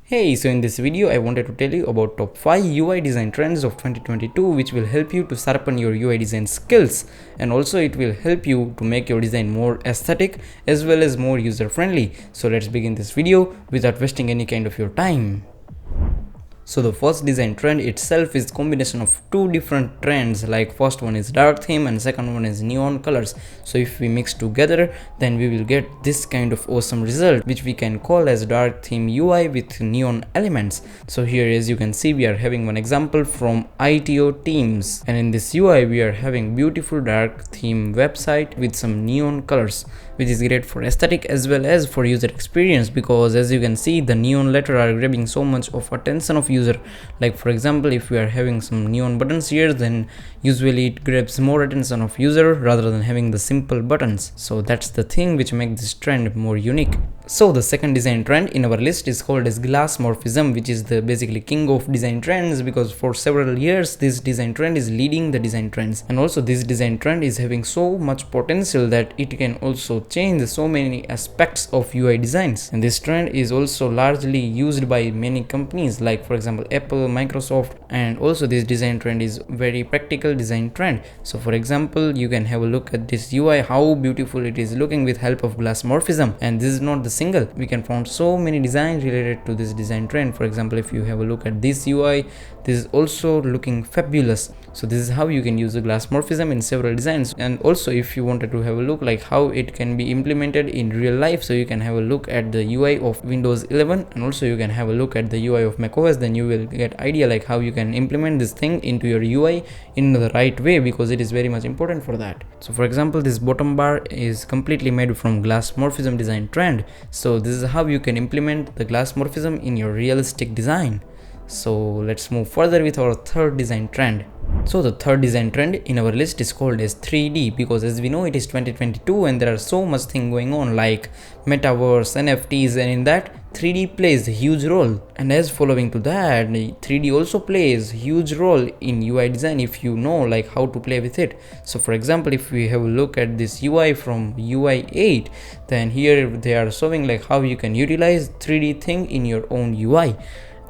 Hey, so in this video I wanted to tell you about top 5 UI design trends of 2022 which will help you to sharpen your UI design skills, and also it will help you to make your design more aesthetic as well as more user friendly. So let's begin this video without wasting any kind of your time. So the first design trend itself is combination of two different trends, like first one is dark theme and second one is neon colors. So if we mix together, then we will get this kind of awesome result which we can call as dark theme UI with neon elements. So here, as you can see, we are having one example from ITO Teams, and in this UI we are having beautiful dark theme website with some neon colors, which is great for aesthetic as well as for user experience, because as you can see the neon letter are grabbing so much of attention of user. Like for example, if we are having some neon buttons here, then usually it grabs more attention of user rather than having the simple buttons. So that's the thing which makes this trend more unique. So the second design trend in our list is called as Glassmorphism, which is the basically king of design trends, because for several years this design trend is leading the design trends, and also this design trend is having so much potential that it can also change so many aspects of UI designs. And this trend is also largely used by many companies, like for example Apple, Microsoft, and also this design trend is very practical design trend. So for example, you can have a look at this UI, how beautiful it is looking with help of Glassmorphism. And this is not the single, we can find so many designs related to this design trend. For example, if you have a look at this UI, this is also looking fabulous. So this is how you can use the Glassmorphism in several designs. And also if you wanted to have a look like how it can be implemented in real life, so you can have a look at the UI of Windows 11, and also you can have a look at the UI of macOS. Then you will get idea like how you can implement this thing into your UI in the right way, because it is very much important for that. So for example, this bottom bar is completely made from Glassmorphism design trend. So this is how you can implement the Glassmorphism in your realistic design. So let's move further with our third design trend. So the third design trend in our list is called as 3D, because as we know it is 2022 and there are so much thing going on like metaverse, NFTs, and in that 3D plays a huge role. And as following to that, 3D also plays a huge role in UI design if you know like how to play with it. So for example, if we have a look at this UI from UI 8, then here they are showing like how you can utilize 3D thing in your own UI.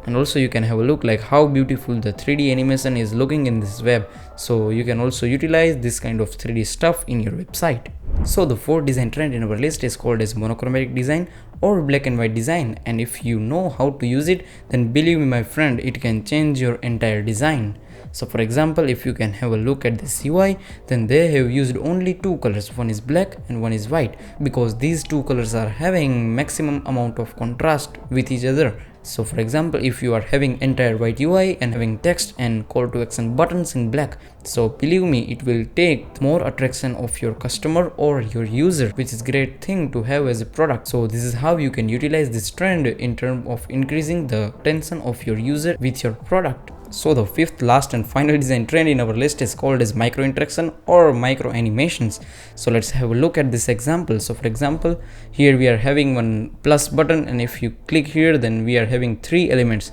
And also you can have a look like how beautiful the 3D animation is looking in this web. So you can also utilize this kind of 3D stuff in your website. So the fourth design trend in our list is called as monochromatic design or black and white design, and if you know how to use it, then believe me my friend, it can change your entire design. So for example, if you can have a look at this UI, then they have used only two colors, one is black and one is white, because these two colors are having maximum amount of contrast with each other. So for example, if you are having entire white UI and having text and call to action buttons in black, so believe me, it will take more attraction of your customer or your user, which is great thing to have as a product. So this is how you can utilize this trend in terms of increasing the attention of your user with your product. So the fifth, last and final design trend in our list is called as micro interaction or micro animations. So let's have a look at this example. So for example, here we are having one plus button, and if you click here, then we are having three elements.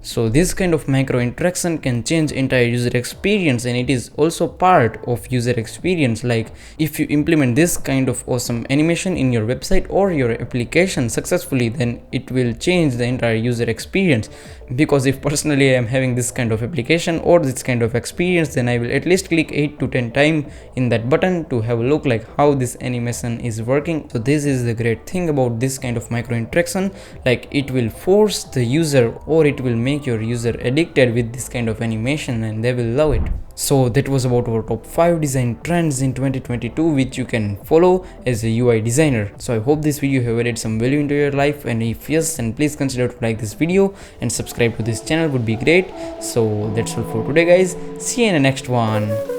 So this kind of micro interaction can change entire user experience, and it is also part of user experience. Like if you implement this kind of awesome animation in your website or your application successfully, then it will change the entire user experience. Because if personally I am having this kind of application or this kind of experience, then I will at least click 8 to 10 times in that button to have a look like how this animation is working. So this is the great thing about this kind of micro interaction, like it will force the user or it will make your user addicted with this kind of animation and they will love it. So that was about our top 5 design trends in 2022 which you can follow as a UI designer. So I hope this video have added some value into your life, and if yes, then please consider to like this video and subscribe to this channel would be great. So that's all for today guys, see you in the next one.